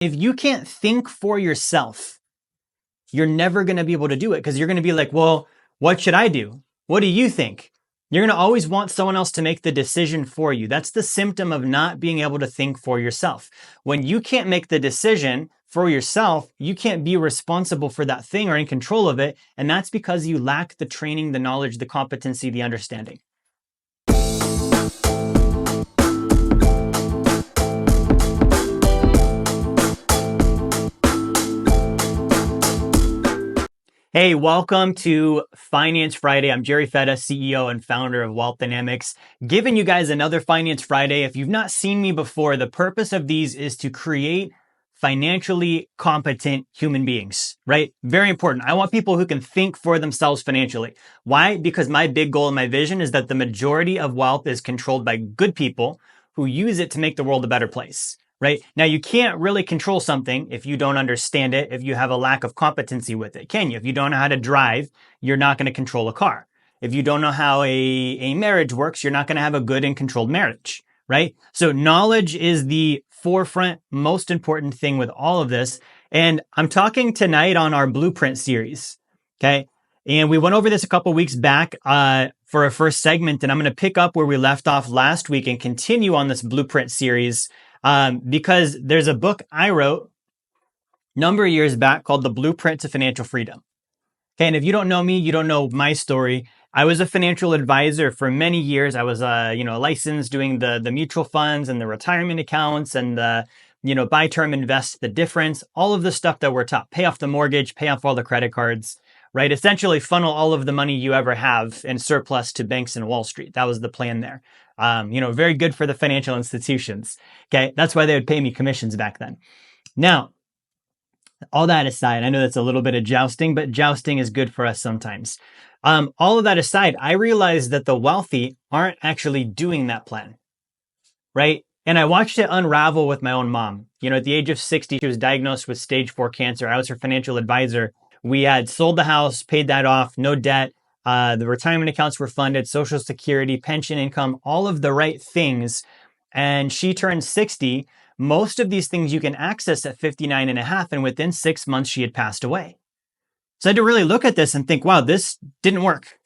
If you can't think for yourself, you're never going to be able to do it because you're going to be like, well, what should I do? What do you think? You're going to always want someone else to make the decision for you. That's the symptom of not being able to think for yourself. When you can't make the decision for yourself, you can't be responsible for that thing or in control of it. And that's because you lack the training, the knowledge, the competency, the understanding. Hey, welcome to Finance Friday. I'm Jerry Fetta, CEO and founder of Wealth Dynamics, giving you guys another Finance Friday. If you've not seen me before, the purpose of these is to create financially competent human beings, right? Very important. I want people who can think for themselves financially. Why? Because my big goal and my vision is that the majority of wealth is controlled by good people who use it to make the world a better place. Right? Now, you can't really control something if you don't understand it, if you have a lack of competency with it, can you? If you don't know how to drive, you're not going to control a car. If you don't know how a marriage works, you're not going to have a good and controlled marriage, right? So knowledge is the forefront, most important thing with all of this. And I'm talking tonight on our Blueprint series, okay? And we went over this a couple weeks back for our first segment, and I'm going to pick up where we left off last week and continue on this Blueprint series. Because there's a book I wrote a number of years back called The Blueprint to Financial Freedom. Okay, and if you don't know me, you don't know my story. I was a financial advisor for many years. I was, licensed doing the mutual funds and the retirement accounts and the, buy term invest, the difference, all of the stuff that we're taught. Pay off the mortgage, pay off all the credit cards, right? Essentially funnel all of the money you ever have in surplus to banks and Wall Street. That was the plan there. Very good for the financial institutions. Okay. That's why they would pay me commissions back then. Now, all that aside, I know that's a little bit of jousting, but jousting is good for us sometimes. All of that aside, I realized that the wealthy aren't actually doing that plan, right? And I watched it unravel with my own mom. At the age of 60, she was diagnosed with stage 4 cancer. I was her financial advisor. We had sold the house, paid that off, no debt. The retirement accounts were funded, Social Security, pension income, all of the right things. And she turned 60. Most of these things you can access at 59 and a half. And within 6 months, she had passed away. So I had to really look at this and think, wow, this didn't work.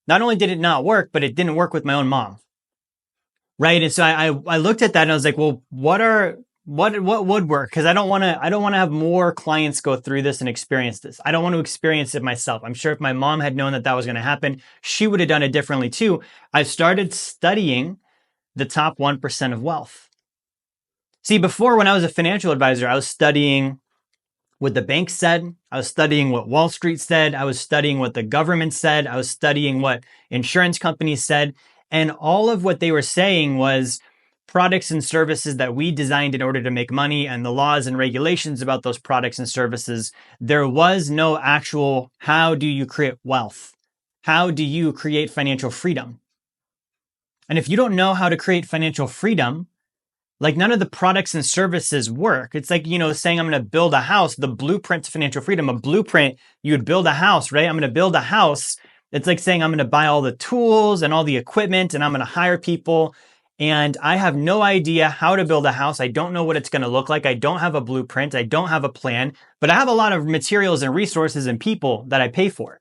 Not only did it not work, but it didn't work with my own mom. Right. And so I looked at that and I was like, well, what would work? Because I don't want to have more clients go through this and experience this. I don't want to experience it myself. I'm sure if my mom had known that was going to happen, she would have done it differently too. I started studying the top 1% of wealth. See, before when I was a financial advisor, I was studying what the banks said. I was studying what Wall Street said. I was studying what the government said. I was studying what insurance companies said. And all of what they were saying was products and services that we designed in order to make money and the laws and regulations about those products and services. There was no actual, how do you create wealth? How do you create financial freedom? And if you don't know how to create financial freedom, like none of the products and services work. It's like, saying I'm going to build a house, the blueprint to financial freedom, a blueprint, you would build a house, right? I'm going to build a house. It's like saying I'm going to buy all the tools and all the equipment and I'm going to hire people. And I have no idea how to build a house. I don't know what it's going to look like. I don't have a blueprint. I don't have a plan, but I have a lot of materials and resources and people that I pay for.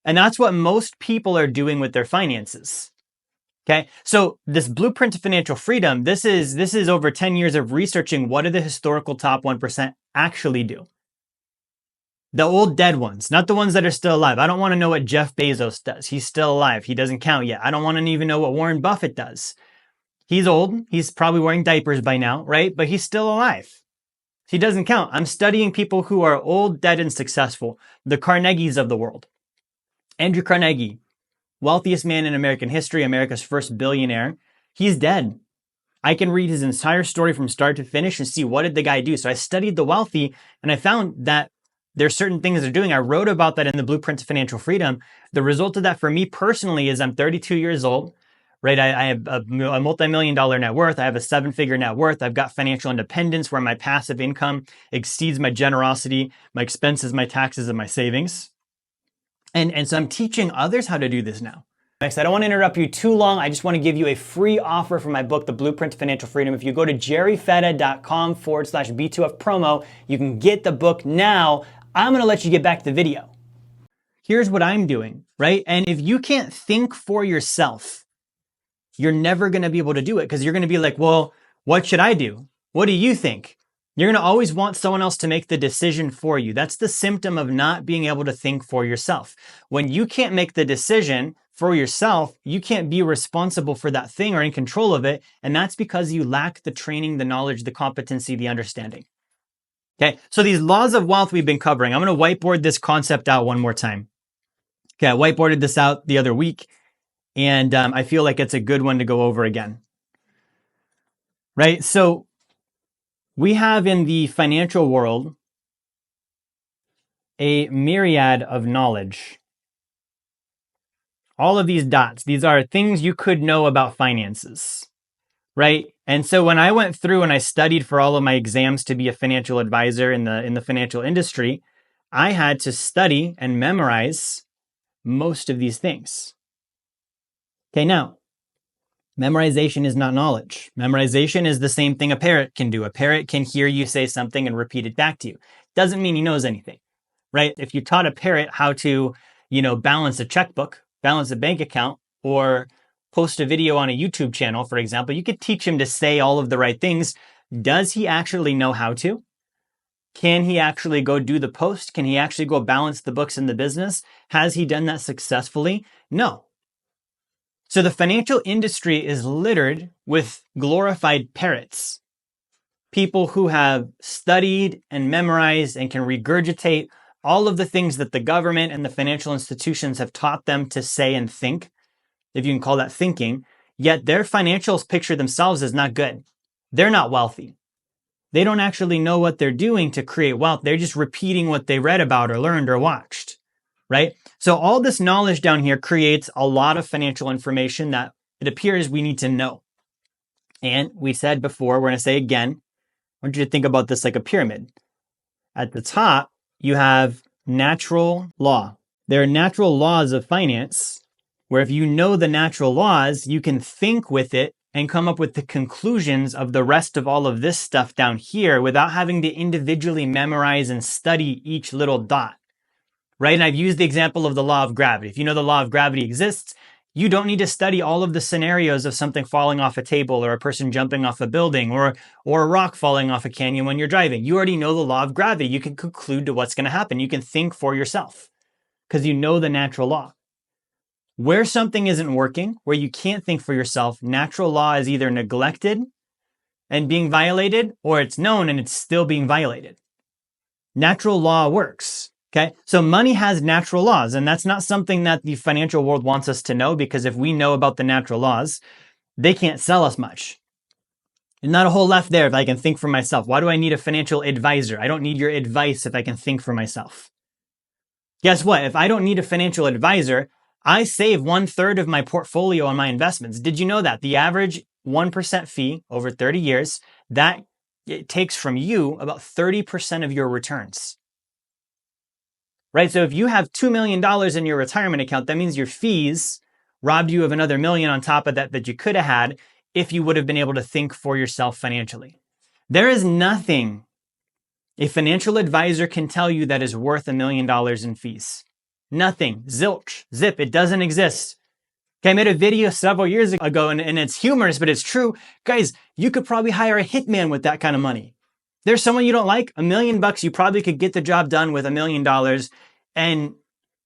And that's what most people are doing with their finances. Okay. So this blueprint to financial freedom, this is over 10 years of researching what do the historical top 1% actually do. The old dead ones, not the ones that are still alive. I don't want to know what Jeff Bezos does. He's still alive. He doesn't count yet. I don't want to even know what Warren Buffett does. He's old. He's probably wearing diapers by now, right? But he's still alive. He doesn't count. I'm studying people who are old, dead, and successful. The Carnegies of the world. Andrew Carnegie, wealthiest man in American history, America's first billionaire. He's dead. I can read his entire story from start to finish and see what did the guy do. So I studied the wealthy and I found that there's certain things they're doing. I wrote about that in the Blueprint to Financial Freedom. The result of that for me personally is I'm 32 years old, right? I have a multi-million-dollar net worth. I have a 7-figure net worth. I've got financial independence where my passive income exceeds my generosity, my expenses, my taxes, and my savings. And so I'm teaching others how to do this now. Next, I don't want to interrupt you too long. I just want to give you a free offer for my book, The Blueprint to Financial Freedom. If you go to jerryfetta.com/B2F promo, you can get the book now. I'm going to let you get back to the video. Here's what I'm doing, right? And if you can't think for yourself, you're never going to be able to do it because you're going to be like, well, what should I do? What do you think? You're going to always want someone else to make the decision for you. That's the symptom of not being able to think for yourself. When you can't make the decision for yourself, you can't be responsible for that thing or in control of it. And that's because you lack the training, the knowledge, the competency, the understanding. Okay, so these laws of wealth we've been covering. I'm going to whiteboard this concept out one more time. Okay, I whiteboarded this out the other week, and I feel like it's a good one to go over again. Right, so we have in the financial world a myriad of knowledge. All of these dots, these are things you could know about finances, right? And so when I went through and I studied for all of my exams to be a financial advisor in the financial industry, I had to study and memorize most of these things. Okay, now, memorization is not knowledge. Memorization is the same thing a parrot can do. A parrot can hear you say something and repeat it back to you. Doesn't mean he knows anything, right? If you taught a parrot how to, balance a checkbook, balance a bank account, or post a video on a YouTube channel, for example, you could teach him to say all of the right things. Does he actually know how to? Can he actually go do the post? Can he actually go balance the books in the business? Has he done that successfully? No. So the financial industry is littered with glorified parrots, people who have studied and memorized and can regurgitate all of the things that the government and the financial institutions have taught them to say and think, if you can call that thinking, yet their financial picture themselves is not good. They're not wealthy. They don't actually know what they're doing to create wealth. They're just repeating what they read about or learned or watched, right? So all this knowledge down here creates a lot of financial information that it appears we need to know. And we said before, we're going to say again, I want you to think about this like a pyramid. At the top, you have natural law. There are natural laws of finance where if you know the natural laws, you can think with it and come up with the conclusions of the rest of all of this stuff down here without having to individually memorize and study each little dot, right? And I've used the example of the law of gravity. If you know the law of gravity exists, you don't need to study all of the scenarios of something falling off a table or a person jumping off a building or a rock falling off a canyon when you're driving. You already know the law of gravity. You can conclude to what's going to happen. You can think for yourself because you know the natural law. Where something isn't working, where you can't think for yourself, natural law is either neglected and being violated, or it's known and it's still being violated. Natural law works. Okay, so money has natural laws, and that's not something that the financial world wants us to know, because if we know about the natural laws, they can't sell us much. And not a whole left there if I can think for myself. Why do I need a financial advisor? I don't need your advice if I can think for myself. Guess what? If I don't need a financial advisor, I save 1/3 of my portfolio on my investments. Did you know that? The average 1% fee over 30 years, that it takes from you about 30% of your returns. Right? So if you have $2 million in your retirement account, that means your fees robbed you of another $1 million on top of that you could have had if you would have been able to think for yourself financially. There is nothing a financial advisor can tell you that is worth $1 million in fees. Nothing. Zilch. Zip. It doesn't exist. Okay, I made a video several years ago and it's humorous, but it's true. Guys, you could probably hire a hitman with that kind of money. There's someone you don't like, $1 million, you probably could get the job done with $1 million. And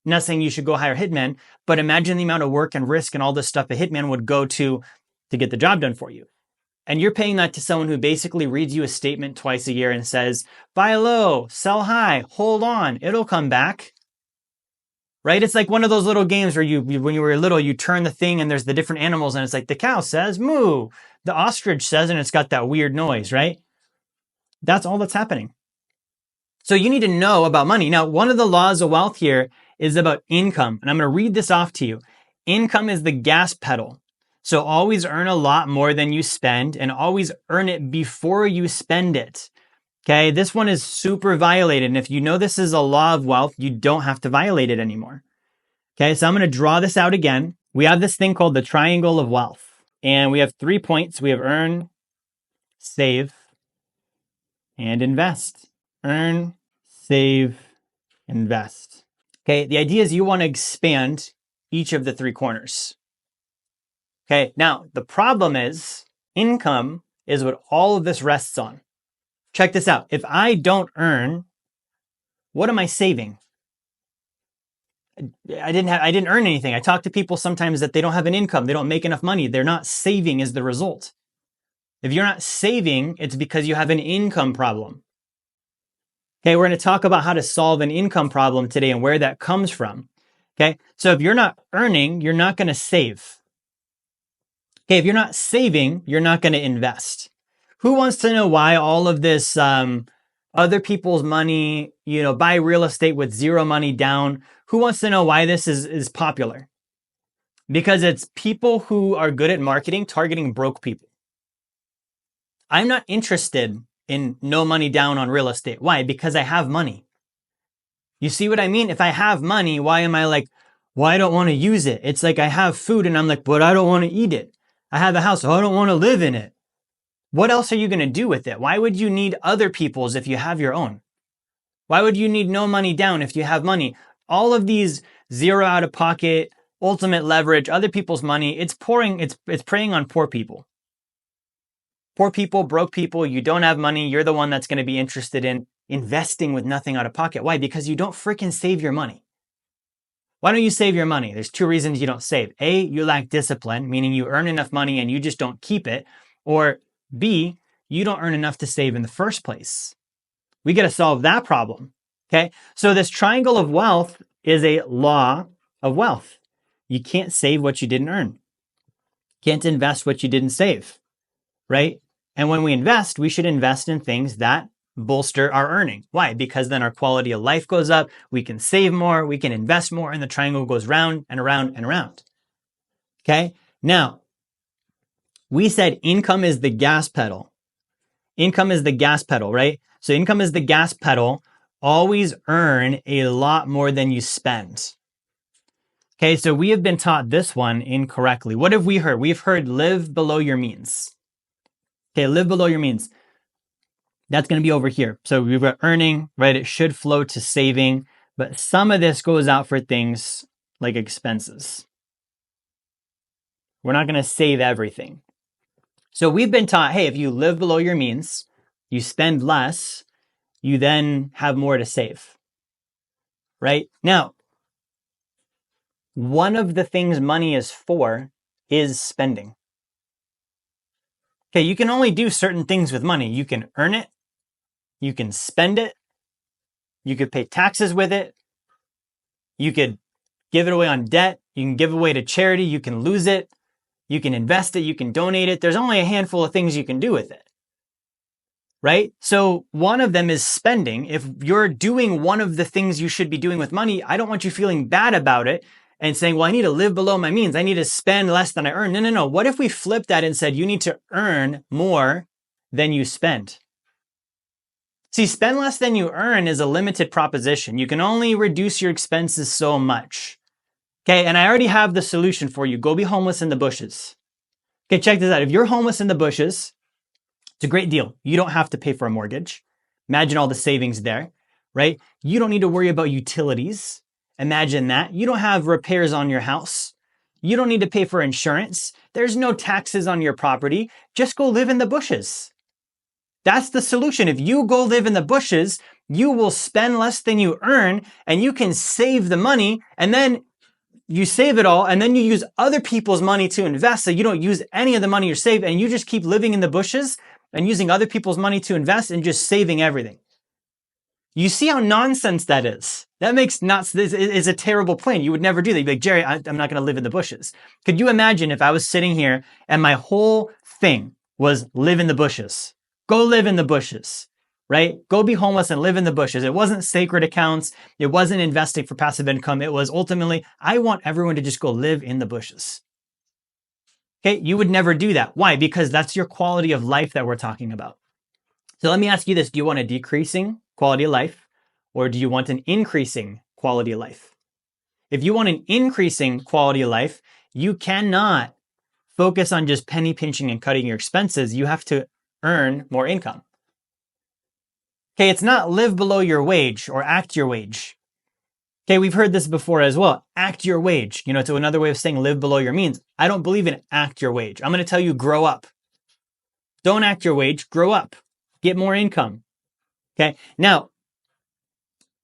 not saying you should go hire a hitman, but imagine the amount of work and risk and all this stuff a hitman would go to get the job done for you. And you're paying that to someone who basically reads you a statement twice a year and says, buy low, sell high, hold on, it'll come back. Right? It's like one of those little games where when you were little, you turn the thing and there's the different animals and it's like the cow says moo, the ostrich says, and it's got that weird noise, right? That's all that's happening. So you need to know about money. Now, one of the laws of wealth here is about income. And I'm going to read this off to you. Income is the gas pedal. So always earn a lot more than you spend and always earn it before you spend it. Okay, this one is super violated. And if you know this is a law of wealth, you don't have to violate it anymore. Okay, so I'm going to draw this out again. we have this thing called the triangle of wealth. And we have 3 points. We have earn, save, and invest. Earn, save, invest. Okay, the idea is you want to expand each of the 3 corners. Okay, now the problem is income is what all of this rests on. Check this out. If I don't earn, what am I saving? I didn't earn anything. I talk to people sometimes that they don't have an income. They don't make enough money. They're not saving as the result. If you're not saving, it's because you have an income problem. Okay, we're going to talk about how to solve an income problem today and where that comes from. Okay, so if you're not earning, you're not going to save. Okay, if you're not saving, you're not going to invest. Who wants to know why all of this other people's money, buy real estate with zero money down? Who wants to know why this is popular? Because it's people who are good at marketing targeting broke people. I'm not interested in no money down on real estate. Why? Because I have money. You see what I mean? If I have money, why am I like, well, I don't want to use it? It's like I have food and I'm like, but I don't want to eat it. I have a house, I don't want to live in it. What else are you going to do with it? Why would you need other people's if you have your own? Why would you need no money down if you have money? All of these zero out of pocket, ultimate leverage, other people's money, it's preying on poor people. Poor people, broke people, you don't have money, you're the one that's going to be interested in investing with nothing out of pocket. Why? Because you don't freaking save your money. Why don't you save your money? There's 2 reasons you don't save. A, you lack discipline, meaning you earn enough money and you just don't keep it. Or B, you don't earn enough to save in the first place. We got to solve that problem. Okay. So this triangle of wealth is a law of wealth. You can't save what you didn't earn. Can't invest what you didn't save. Right? And when we invest, we should invest in things that bolster our earning. Why? Because then our quality of life goes up, we can save more, we can invest more, and the triangle goes round and around and around. Okay? Now, we said income is the gas pedal. Income is the gas pedal, right? So income is the gas pedal. Always earn a lot more than you spend. Okay, so we have been taught this one incorrectly. What have we heard? We've heard live below your means. Okay, live below your means. That's going to be over here. So we've got earning, right? It should flow to saving, but some of this goes out for things like expenses. We're not going to save everything. So we've been taught, hey, if you live below your means, you spend less, you then have more to save, right? Now, one of the things money is for is spending. Okay, you can only do certain things with money. You can earn it, you can spend it, you could pay taxes with it, you could give it away on debt, you can give away to charity, you can lose it, you can invest it, you can donate it. There's only a handful of things you can do with it, right? So one of them is spending. If you're doing one of the things you should be doing with money, I don't want you feeling bad about it and saying, well, I need to live below my means. I need to spend less than I earn. No. What if we flipped that and said, you need to earn more than you spend? See, spend less than you earn is a limited proposition. You can only reduce your expenses so much. Okay, and I already have the solution for you. Go be homeless in the bushes. Okay, check this out. If you're homeless in the bushes, it's a great deal. You don't have to pay for a mortgage. Imagine all the savings there, right? You don't need to worry about utilities. Imagine that. You don't have repairs on your house. You don't need to pay for insurance. There's no taxes on your property. Just go live in the bushes. That's the solution. If you go live in the bushes, you will spend less than you earn and you can save the money, and then you save it all and then you use other people's money to invest, so you don't use any of the money you save, and you just keep living in the bushes and using other people's money to invest and just saving everything. You see how nonsense that is? That makes this is a terrible plan. You would never do that. You'd be like, Jerry, I'm not going to live in the bushes. Could you imagine if I was sitting here and my whole thing was live in the bushes? Go live in the bushes, right? Go be homeless and live in the bushes. It wasn't sacred accounts. It wasn't investing for passive income. It was ultimately, I want everyone to just go live in the bushes. Okay, you would never do that. Why? Because that's your quality of life that we're talking about. So let me ask you this. Do you want a decreasing quality of life, or do you want an increasing quality of life? If you want an increasing quality of life, You cannot focus on just penny pinching and cutting your expenses. You have to earn more income. Okay, it's not live below your wage or act your wage. Okay, we've heard this before as well. Act your wage. It's another way of saying live below your means. I don't believe in act your wage. I'm going to tell you, grow up. Don't act your wage, grow up. Get more income. Okay, now,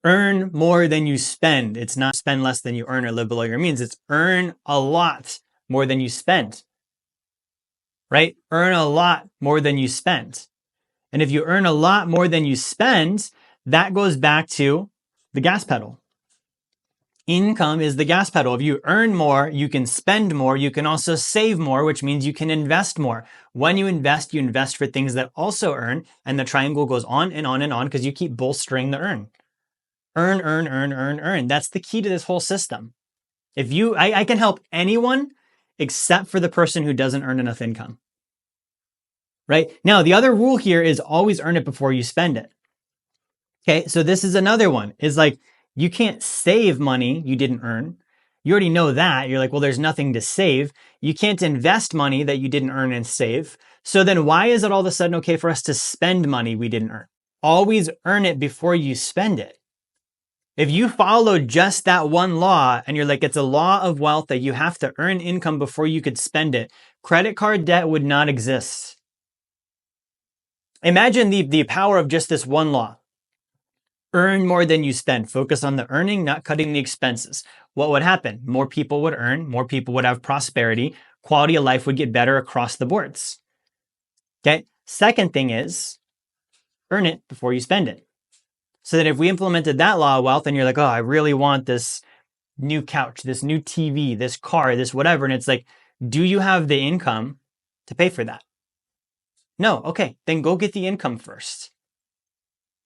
earn more than you spend. It's not spend less than you earn or live below your means. It's earn a lot more than you spend. Right? Earn a lot more than you spend. And if you earn a lot more than you spend, that goes back to the gas pedal. Income is the gas pedal. If you earn more, you can spend more. You can also save more, which means you can invest more. When you invest for things that also earn, and the triangle goes on and on and on because you keep bolstering the earn. Earn, earn, earn, earn, earn. That's the key to this whole system. I can help anyone except for the person who doesn't earn enough income. Right? Now, the other rule here is always earn it before you spend it. Okay, so this is another one. Is like, you can't save money you didn't earn. You already know that. You're like, well, there's nothing to save. You can't invest money that you didn't earn and save. So then why is it all of a sudden okay for us to spend money we didn't earn? Always earn it before you spend it. If you follow just that one law and you're like, it's a law of wealth that you have to earn income before you could spend it, credit card debt would not exist. Imagine the power of just this one law. Earn more than you spend. Focus on the earning, not cutting the expenses. What would happen? More people would earn, more people would have prosperity, quality of life would get better across the boards. Okay. Second thing is, earn it before you spend it. So that if we implemented that law of wealth and you're like, oh, I really want this new couch, this new TV, this car, this whatever. And it's like, do you have the income to pay for that? No. Okay. Then go get the income first.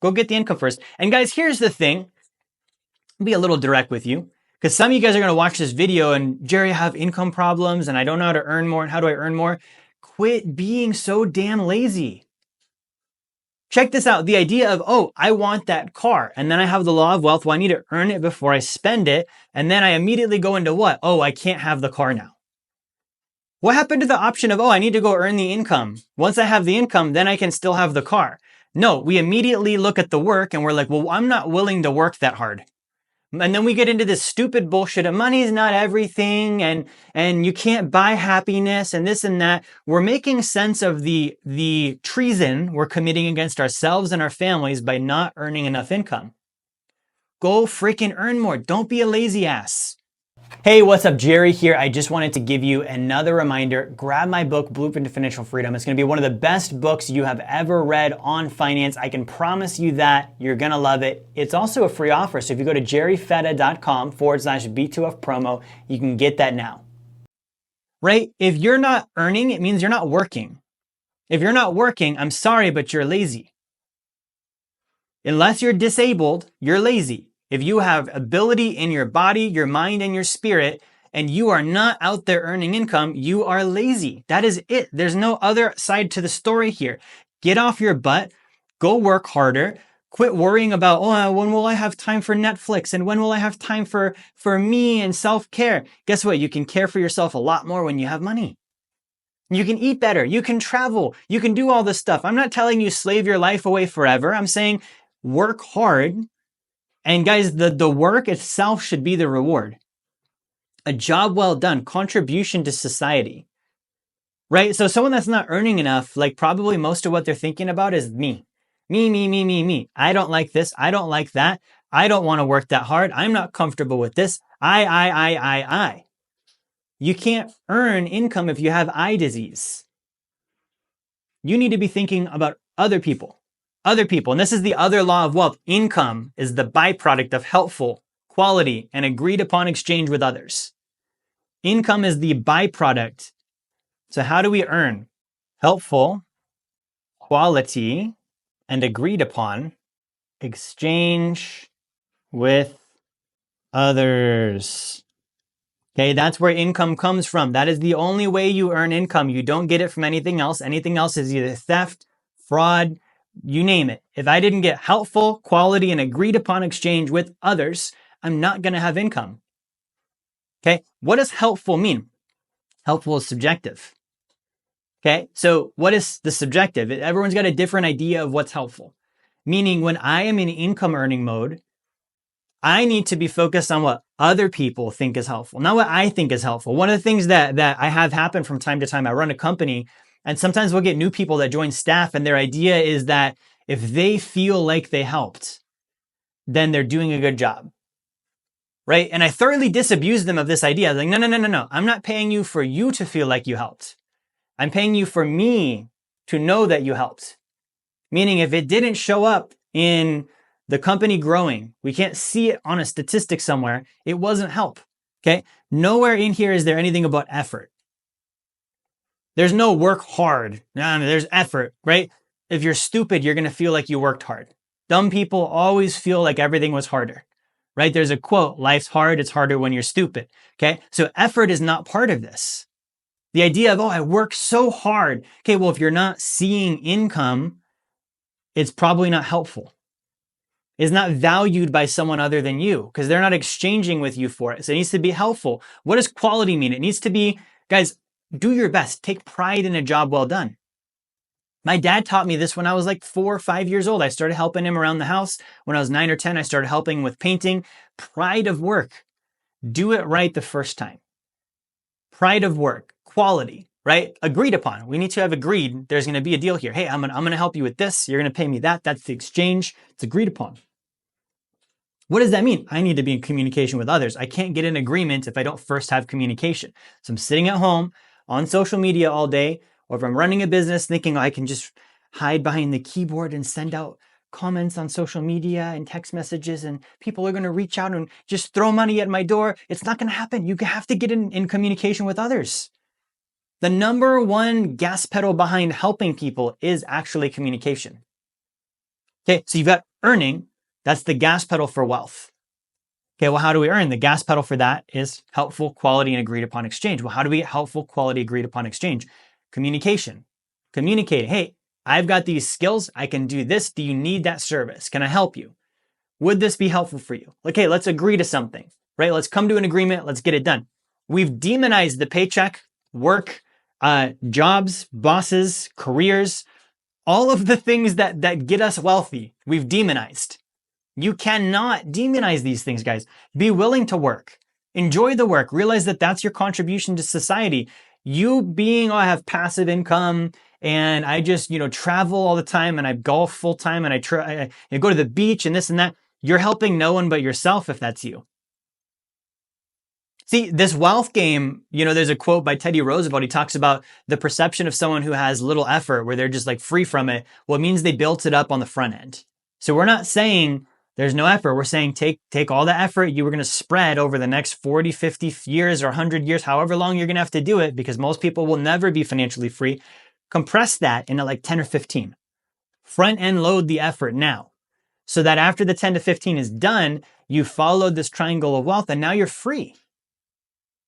Go get the income first. And guys, here's the thing. I'll be a little direct with you because some of you guys are going to watch this video and Jerry, I have income problems and I don't know how to earn more. And how do I earn more? Quit being so damn lazy. Check this out. The idea of, oh, I want that car. And then I have the law of wealth. Well, I need to earn it before I spend it. And then I immediately go into what? Oh, I can't have the car now. What happened to the option of, oh, I need to go earn the income. Once I have the income, then I can still have the car. No, we immediately look at the work and we're like, well, I'm not willing to work that hard. And then we get into this stupid bullshit of money is not everything and you can't buy happiness and this and that. We're making sense of the treason we're committing against ourselves and our families by not earning enough income. Go freaking earn more. Don't be a lazy ass. Hey, what's up? Jerry here. I just wanted to give you another reminder. Grab my book, Blueprint to Financial Freedom. It's going to be one of the best books you have ever read on finance. I can promise you that. You're going to love it. It's also a free offer. So if you go to jerryfetta.com/B2F promo, you can get that now. Right? If you're not earning, it means you're not working. If you're not working, I'm sorry, but you're lazy. Unless you're disabled, you're lazy. If you have ability in your body, your mind, and your spirit, and you are not out there earning income, you are lazy. That is it. There's no other side to the story here. Get off your butt, go work harder, quit worrying about, oh, when will I have time for Netflix? And when will I have time for me and self-care? Guess what? You can care for yourself a lot more when you have money. You can eat better. You can travel. You can do all this stuff. I'm not telling you slave your life away forever. I'm saying work hard. And guys, the work itself should be the reward. A job well done, contribution to society, right? So someone that's not earning enough, like probably most of what they're thinking about is me. Me. I don't like this. I don't like that. I don't want to work that hard. I'm not comfortable with this. I. You can't earn income if you have eye disease. You need to be thinking about other people. And this is the other law of wealth. Income is the byproduct of helpful, quality, and agreed upon exchange with others. Income is the byproduct. So how do we earn? Helpful, quality, and agreed upon exchange with others. Okay, that's where income comes from. That is the only way you earn income. You don't get it from anything else. Anything else is either theft, fraud, you name it. If I didn't get helpful, quality, and agreed upon exchange with others, I'm not going to have income. Okay. What does helpful mean? Helpful is subjective. Okay, so what is the subjective? Everyone's got a different idea of what's helpful. Meaning when I am in income earning mode, I need to be focused on what other people think is helpful, not what I think is helpful. One of the things that I have happen from time to time, I run a company and sometimes we'll get new people that join staff and their idea is that if they feel like they helped, then they're doing a good job. Right? And I thoroughly disabuse them of this idea. I was like, no. I'm not paying you for you to feel like you helped. I'm paying you for me to know that you helped. Meaning if it didn't show up in the company growing, we can't see it on a statistic somewhere, it wasn't help. Okay? Nowhere in here is there anything about effort. There's no work hard. No, there's effort, right? If you're stupid, you're going to feel like you worked hard. Dumb people always feel like everything was harder, right? There's a quote, life's hard, it's harder when you're stupid. Okay? So effort is not part of this. The idea of, oh, I work so hard. Okay, well, if you're not seeing income, it's probably not helpful. It's not valued by someone other than you because they're not exchanging with you for it. So it needs to be helpful. What does quality mean? It needs to be, guys, do your best. Take pride in a job well done. My dad taught me this when I was like 4 or 5 years old. I started helping him around the house. When I was 9 or 10, I started helping with painting. Pride of work. Do it right the first time. Pride of work. Quality, right? Agreed upon. We need to have agreed there's going to be a deal here. Hey, I'm going to help you with this. You're going to pay me that. That's the exchange. It's agreed upon. What does that mean? I need to be in communication with others. I can't get an agreement if I don't first have communication. So I'm sitting at home on social media all day, or if I'm running a business thinking I can just hide behind the keyboard and send out comments on social media and text messages and people are going to reach out and just throw money at my door. It's not going to happen. You have to get in communication with others. The number one gas pedal behind helping people is actually communication. Okay, so you've got earning. That's the gas pedal for wealth. Okay, well, how do we earn? The gas pedal for that is helpful, quality, and agreed upon exchange. Well, how do we get helpful, quality, agreed upon exchange? Communication. Communicate. Hey, I've got these skills. I can do this. Do you need that service? Can I help you? Would this be helpful for you? Okay, let's agree to something, right? Let's come to an agreement. Let's get it done. We've demonized the paycheck, work, jobs, bosses, careers, all of the things that get us wealthy. We've demonized. You cannot demonize these things, guys. Be willing to work. Enjoy the work. Realize that that's your contribution to society. You being, oh, I have passive income and I just, travel all the time and I golf full time and I go to the beach and this and that. You're helping no one but yourself if that's you. See, this wealth game, there's a quote by Teddy Roosevelt. He talks about the perception of someone who has little effort where they're just like free from it. Well, it means they built it up on the front end. So we're not saying there's no effort. We're saying take all the effort you were going to spread over the next 40, 50 years or 100 years, however long you're going to have to do it, because most people will never be financially free. Compress that into like 10 or 15. Front end load the effort now so that after the 10 to 15 is done, you followed this triangle of wealth and now you're free.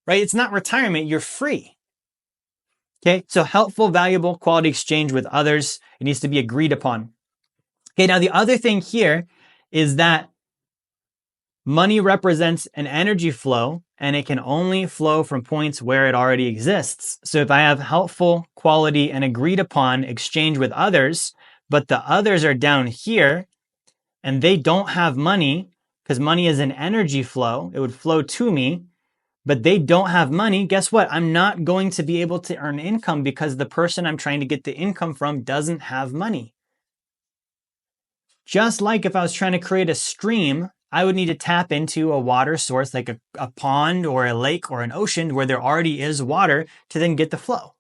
Right? It's not retirement. You're free. Okay. So helpful, valuable, quality exchange with others. It needs to be agreed upon. Okay. Now the other thing here is that money represents an energy flow and it can only flow from points where it already exists. So if I have helpful, quality, and agreed upon exchange with others, but the others are down here and they don't have money because money is an energy flow, it would flow to me, but they don't have money, guess what? I'm not going to be able to earn income because the person I'm trying to get the income from doesn't have money. Just like if I was trying to create a stream, I would need to tap into a water source like a pond or a lake or an ocean where there already is water to then get the flow.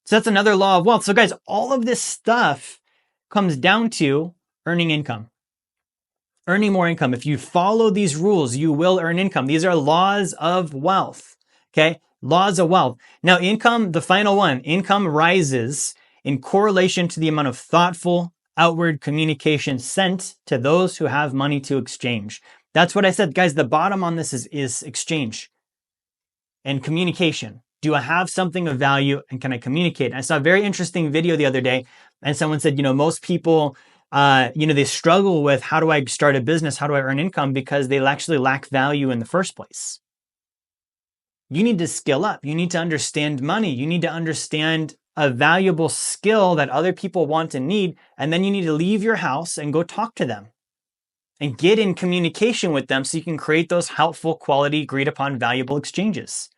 So that's another law of wealth. So guys, all of this stuff comes down to earning income. Earning more income. If you follow these rules, you will earn income. These are laws of wealth. Okay? Laws of wealth. Now, income, the final one, income rises in correlation to the amount of thoughtful, outward communication sent to those who have money to exchange. That's what I said. Guys, the bottom on this is exchange and communication. Do I have something of value and can I communicate? I saw a very interesting video the other day and someone said, most people they struggle with how do I start a business? How do I earn income? Because they actually lack value in the first place. You need to skill up. You need to understand money. You need to understand a valuable skill that other people want and need. And then you need to leave your house and go talk to them and get in communication with them so you can create those helpful, quality, agreed upon, valuable exchanges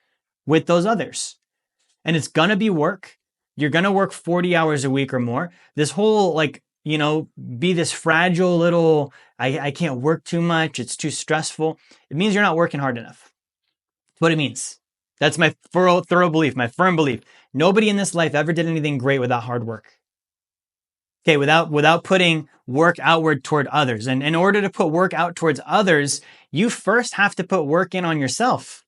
with those others. And it's going to be work. You're going to work 40 hours a week or more. This whole be this fragile little, I can't work too much. It's too stressful. It means you're not working hard enough. That's what it means. That's my thorough belief, my firm belief. Nobody in this life ever did anything great without hard work. Okay, without putting work outward toward others. And in order to put work out towards others, you first have to put work in on yourself.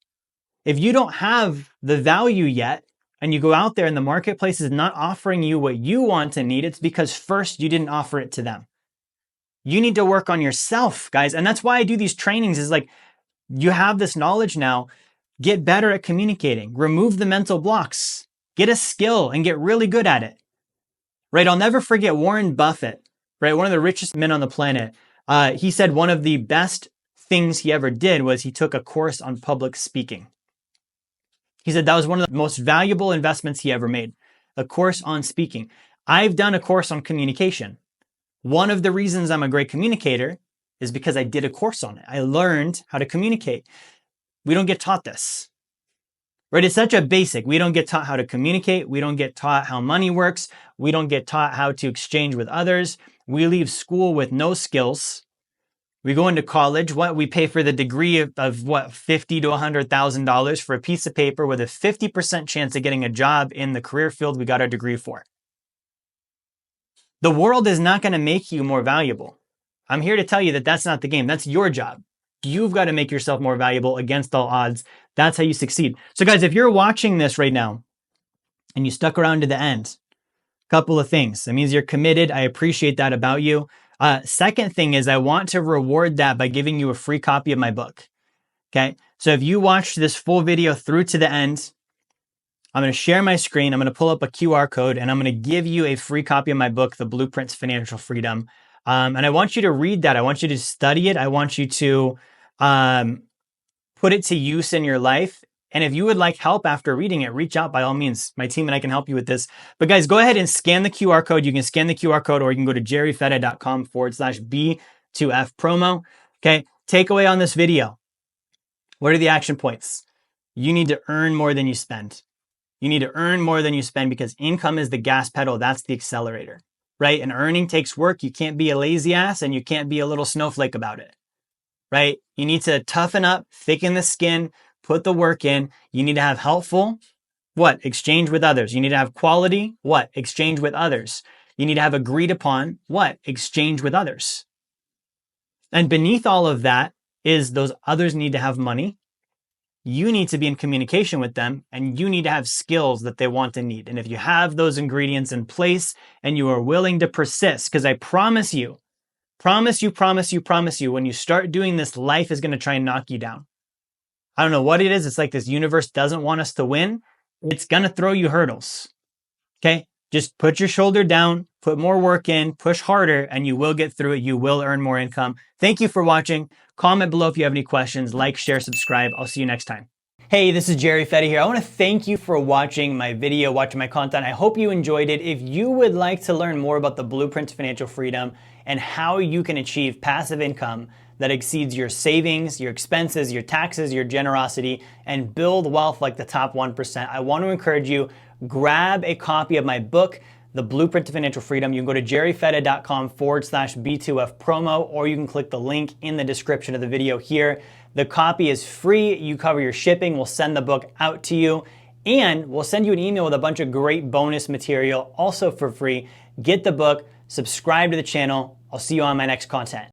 If you don't have the value yet, and you go out there and the marketplace is not offering you what you want and need, it's because first you didn't offer it to them. You need to work on yourself, guys. And that's why I do these trainings is like, you have this knowledge now, get better at communicating, remove the mental blocks, get a skill and get really good at it, right? I'll never forget Warren Buffett, right? One of the richest men on the planet. He said one of the best things he ever did was he took a course on public speaking. He said that was one of the most valuable investments he ever made, a course on speaking. I've done a course on communication. One of the reasons I'm a great communicator is because I did a course on it. I learned how to communicate. We don't get taught this, right? It's such a basic. We don't get taught how to communicate. We don't get taught how money works. We don't get taught how to exchange with others. We leave school with no skills. We go into college, we pay for the degree of $50,000 to $100,000 for a piece of paper with a 50% chance of getting a job in the career field we got our degree for. The world is not going to make you more valuable. I'm here to tell you that that's not the game. That's your job. You've got to make yourself more valuable against all odds. That's how you succeed. So guys, if you're watching this right now and you stuck around to the end, a couple of things. That means you're committed. I appreciate that about you. Second thing is I want to reward that by giving you a free copy of my book. Okay. So if you watched this full video through to the end, I'm going to share my screen. I'm going to pull up a QR code and I'm going to give you a free copy of my book, The Blueprint to Financial Freedom. And I want you to read that. I want you to study it. I want you to put it to use in your life. And if you would like help after reading it, reach out by all means. My team and I can help you with this. But guys, go ahead and scan the QR code. You can scan the QR code or you can go to jerryfetta.com/B2F promo. Okay. Takeaway on this video. What are the action points? You need to earn more than you spend. You need to earn more than you spend because income is the gas pedal. That's the accelerator, right? And earning takes work. You can't be a lazy ass and you can't be a little snowflake about it, right? You need to toughen up, thicken the skin, put the work in. You need to have helpful, exchange with others. You need to have quality, exchange with others. You need to have agreed upon, exchange with others. And beneath all of that is those others need to have money. You need to be in communication with them and you need to have skills that they want and need. And if you have those ingredients in place and you are willing to persist, because I promise you, when you start doing this, life is going to try and knock you down. I don't know what it is. It's like this universe doesn't want us to win. It's going to throw you hurdles. Okay. Just put your shoulder down, put more work in, push harder, and you will get through it. You will earn more income. Thank you for watching. Comment below if you have any questions. Like, share, subscribe. I'll see you next time. Hey, this is Jerry Fetta here. I want to thank you for watching my video, watching my content. I hope you enjoyed it. If you would like to learn more about the Blueprint to Financial Freedom and how you can achieve passive income that exceeds your savings, your expenses, your taxes, your generosity, and build wealth like the top 1%, I want to encourage you, grab a copy of my book, The Blueprint to Financial Freedom. You can go to jerryfetta.com/B2F promo, or you can click the link in the description of the video here. The copy is free. You cover your shipping. We'll send the book out to you, and we'll send you an email with a bunch of great bonus material also for free. Get the book, subscribe to the channel. I'll see you on my next content.